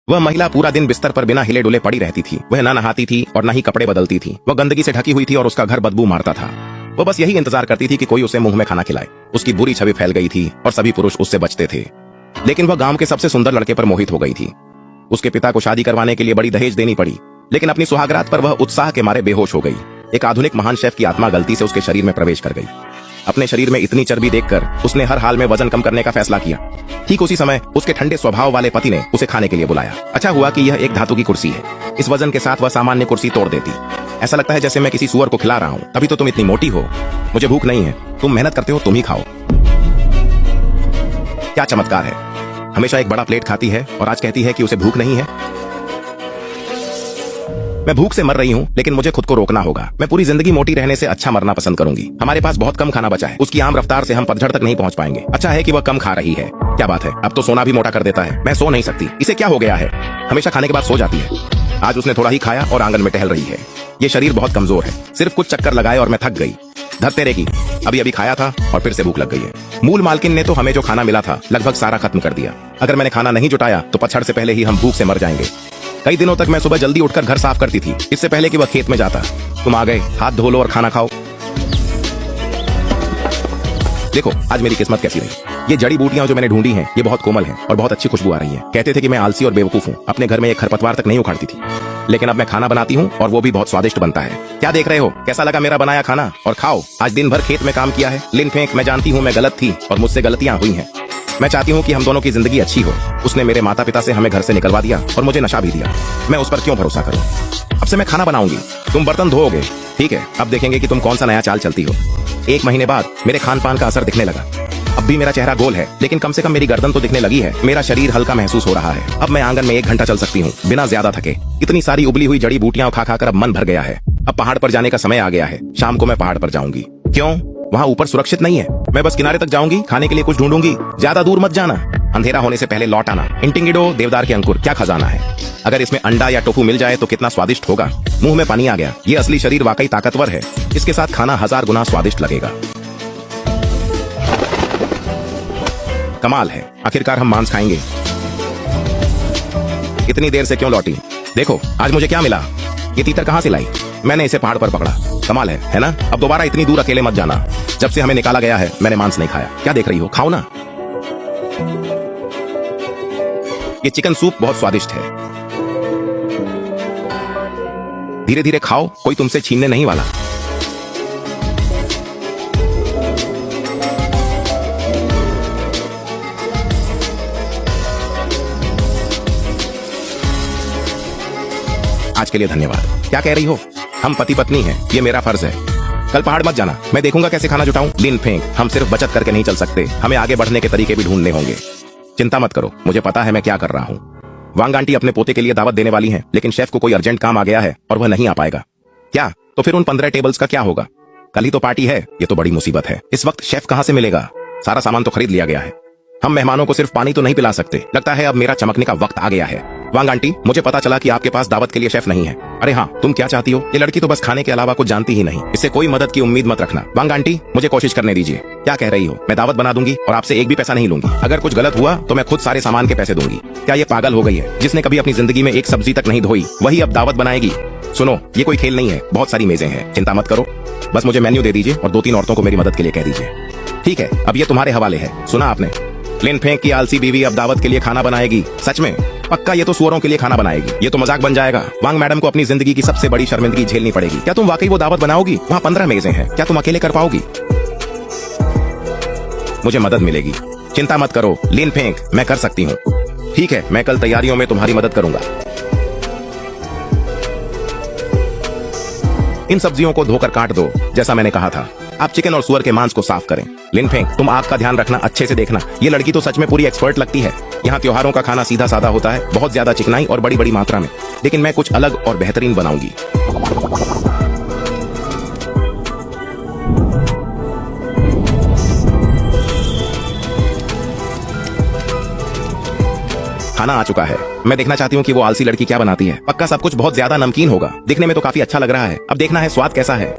वह महिला पूरा दिन बिस्तर पर बिना हिले डुले पड़ी रहती थी। वह न नहाती थी और न ही कपड़े बदलती थी। वह गंदगी से ढकी हुई थी और उसका घर बदबू मारता था। वह बस यही इंतजार करती थी कि कोई उसे मुंह में खाना खिलाए। उसकी बुरी छवि फैल गई थी और सभी पुरुष उससे बचते थे। लेकिन वह गांव के सबसे सुंदर लड़के पर मोहित हो गई थी। उसके पिता को शादी करवाने के लिए बड़ी दहेज देनी पड़ी, लेकिन अपनी सुहागरात पर वह उत्साह के मारे बेहोश हो गई। एक आधुनिक महान शेफ की आत्मा गलती से उसके शरीर में प्रवेश कर गई। अपने शरीर में इतनी चर्बी देखकर उसने हर हाल में वजन कम करने का फैसला किया। ठीक उसी समय उसके ठंडे स्वभाव वाले पति ने उसे खाने के लिए बुलाया। अच्छा हुआ कि यह एक धातु की कुर्सी है। इस वजन के साथ वह सामान्य कुर्सी तोड़ देती। ऐसा लगता है जैसे मैं किसी सुअर को खिला रहा हूँ। तभी तो तुम इतनी मोटी हो। मुझे भूख नहीं है, तुम मेहनत करते हो, तुम ही खाओ। क्या चमत्कार है। हमेशा एक बड़ा प्लेट खाती है और आज कहती है कि उसे भूख नहीं है। मैं भूख से मर रही हूँ, लेकिन मुझे खुद को रोकना होगा। मैं पूरी जिंदगी मोटी रहने से अच्छा मरना पसंद करूंगी। हमारे पास बहुत कम खाना बचा है। उसकी आम रफ्तार से हम पतझड़ तक नहीं पहुंच पाएंगे। अच्छा है कि वह कम खा रही है। क्या बात है, अब तो सोना भी मोटा कर देता है। मैं सो नहीं सकती। इसे क्या हो गया है, हमेशा खाने के बाद सो जाती है। आज उसने थोड़ा ही खाया और आंगन में टहल रही है। ये शरीर बहुत कमजोर है। सिर्फ कुछ चक्कर लगाए और मैं थक गई। धरते रहेगी। अभी अभी खाया था और फिर से भूख लग गई है। मूल मालकिन ने तो हमें जो खाना मिला था लगभग सारा खत्म कर दिया। अगर मैंने खाना नहीं जुटाया तो पतझड़ से पहले ही हम भूख से मर जाएंगे। कई दिनों तक मैं सुबह जल्दी उठकर घर साफ करती थी, इससे पहले कि वह खेत में जाता। तुम आ गए, हाथ धो लो और खाना खाओ। देखो आज मेरी किस्मत कैसी रही। ये जड़ी बूटियां जो मैंने ढूंढी हैं, ये बहुत कोमल हैं और बहुत अच्छी खुशबू आ रही है। कहते थे कि मैं आलसी और बेवकूफ हूँ, अपने घर में एक खरपतवार तक नहीं उखाड़ती थी। लेकिन अब मैं खाना बनाती हूँ और वो भी बहुत स्वादिष्ट बनता है। क्या देख रहे हो, कैसा लगा मेरा बनाया खाना? और खाओ। आज दिन भर खेत में काम किया है। लिन फेंक, मैं जानती हूँ मैं गलत थी और मुझसे गलतियां हुई हैं। मैं चाहती हूँ कि हम दोनों की जिंदगी अच्छी हो। उसने मेरे माता पिता से हमें घर से निकलवा दिया और मुझे नशा भी दिया। मैं उस पर क्यों भरोसा करूँ? अब से मैं खाना बनाऊंगी, तुम बर्तन धोओगे। ठीक है, अब देखेंगे कि तुम कौन सा नया चाल चलती हो। 1 महीने बाद मेरे खान पान का असर दिखने लगा। अब भी मेरा चेहरा गोल है, लेकिन कम से कम मेरी गर्दन तो दिखने लगी है। मेरा शरीर हल्का महसूस हो रहा है। अब मैं आंगन में 1 घंटा चल सकती हूँ बिना ज्यादा थके। इतनी सारी उबली हुई जड़ी बूटियां खा खाकर अब मन भर गया है। अब पहाड़ पर जाने का समय आ गया है। शाम को मैं पहाड़ पर जाऊंगी। क्यों? वहाँ ऊपर सुरक्षित नहीं है। मैं बस किनारे तक जाऊंगी, खाने के लिए कुछ ढूंढूंगी। ज्यादा दूर मत जाना, अंधेरा होने से पहले लौट आना। इंटिंगिडो, देवदार के अंकुर, क्या खजाना है। अगर इसमें अंडा या टोफू मिल जाए तो कितना स्वादिष्ट होगा। मुंह में पानी आ गया। ये असली शरीर वाकई ताकतवर है। इसके साथ खाना 1000 गुना स्वादिष्ट लगेगा। कमाल है, आखिरकार हम मांस खाएंगे। इतनी देर से क्यों लौटी? देखो आज मुझे क्या मिला। ये तीतर कहां से लाई? मैंने इसे पहाड़ पर पकड़ा। कमाल है ना? अब दोबारा इतनी दूर अकेले मत जाना। जब से हमें निकाला गया है मैंने मांस नहीं खाया। क्या देख रही हो, खाओ ना। ये चिकन सूप बहुत स्वादिष्ट है। धीरे धीरे खाओ, कोई तुमसे छीनने नहीं वाला। आज के लिए धन्यवाद। क्या कह रही हो? हम पति पत्नी हैं, ये मेरा फर्ज है। कल पहाड़ मत जाना, मैं देखूंगा कैसे खाना जुटाऊं। लिन फेंक, हम सिर्फ बचत करके नहीं चल सकते, हमें आगे बढ़ने के तरीके भी ढूंढने होंगे। चिंता मत करो, मुझे पता है मैं क्या कर रहा हूँ। वांग आंटी अपने पोते के लिए दावत देने वाली हैं, लेकिन शेफ को कोई अर्जेंट काम आ गया है और वह नहीं आ पाएगा। क्या? तो फिर उन 15 टेबल्स का क्या होगा? कल ही तो पार्टी है। ये तो बड़ी मुसीबत है। इस वक्त शेफ कहाँ से मिलेगा? सारा सामान तो खरीद लिया गया है। हम मेहमानों को सिर्फ पानी तो नहीं पिला सकते। लगता है अब मेरा चमकने का वक्त आ गया है। वांग आंटी, मुझे पता चला कि आपके पास दावत के लिए शेफ नहीं है। अरे हाँ, तुम क्या चाहती हो? ये लड़की तो बस खाने के अलावा कुछ जानती ही नहीं। इससे कोई मदद की उम्मीद मत रखना। वांग आंटी, मुझे कोशिश करने दीजिए। क्या कह रही हो? मैं दावत बना दूंगी और आपसे एक भी पैसा नहीं लूंगी। अगर कुछ गलत हुआ तो मैं खुद सारे सामान के पैसे दूंगी। क्या ये पागल हो गई है? जिसने कभी अपनी जिंदगी में एक सब्जी तक नहीं धोई, वही अब दावत बनाएगी? सुनो, ये कोई खेल नहीं है। बहुत सारी मेजें हैं, चिंता मत करो। बस मुझे मेन्यू दे दीजिए और 2-3 औरतों को मेरी मदद के लिए कह दीजिए। ठीक है, अब ये तुम्हारे हवाले है। सुना आपने? लिन फेंक की आलसी बीवी अब दावत के लिए खाना बनाएगी। सच में? पक्का ये तो सुअरों के लिए खाना बनाएगी। ये तो मजाक बन जाएगा। वांग मैडम को अपनी जिंदगी की सबसे बड़ी शर्मिंदगी झेलनी पड़ेगी। क्या तुम वाकई वो दावत बनाओगी? वहाँ 15 मेजें हैं, क्या तुम अकेले कर पाओगी? मुझे मदद मिलेगी, चिंता मत करो। लिन फेंक, मैं कर सकती हूँ। ठीक है, मैं कल तैयारियों में तुम्हारी मदद करूंगा। इन सब्जियों को धोकर काट दो, जैसा मैंने कहा था। आप चिकन और सुअर के मांस को साफ करें। लिन फेंक, तुम आग का ध्यान रखना, अच्छे से देखना। ये लड़की तो सच में पूरी एक्सपर्ट लगती है। यहाँ त्योहारों का खाना सीधा साधा होता है, बहुत ज्यादा चिकनाई और बड़ी बड़ी मात्रा में। लेकिन मैं कुछ अलग और बेहतरीन बनाऊंगी। खाना आ चुका है। मैं देखना चाहती हूँ कि वो आलसी लड़की क्या बनाती है। पक्का सब कुछ बहुत ज्यादा नमकीन होगा। दिखने में तो काफी अच्छा लग रहा है। अब देखना है स्वाद कैसा है।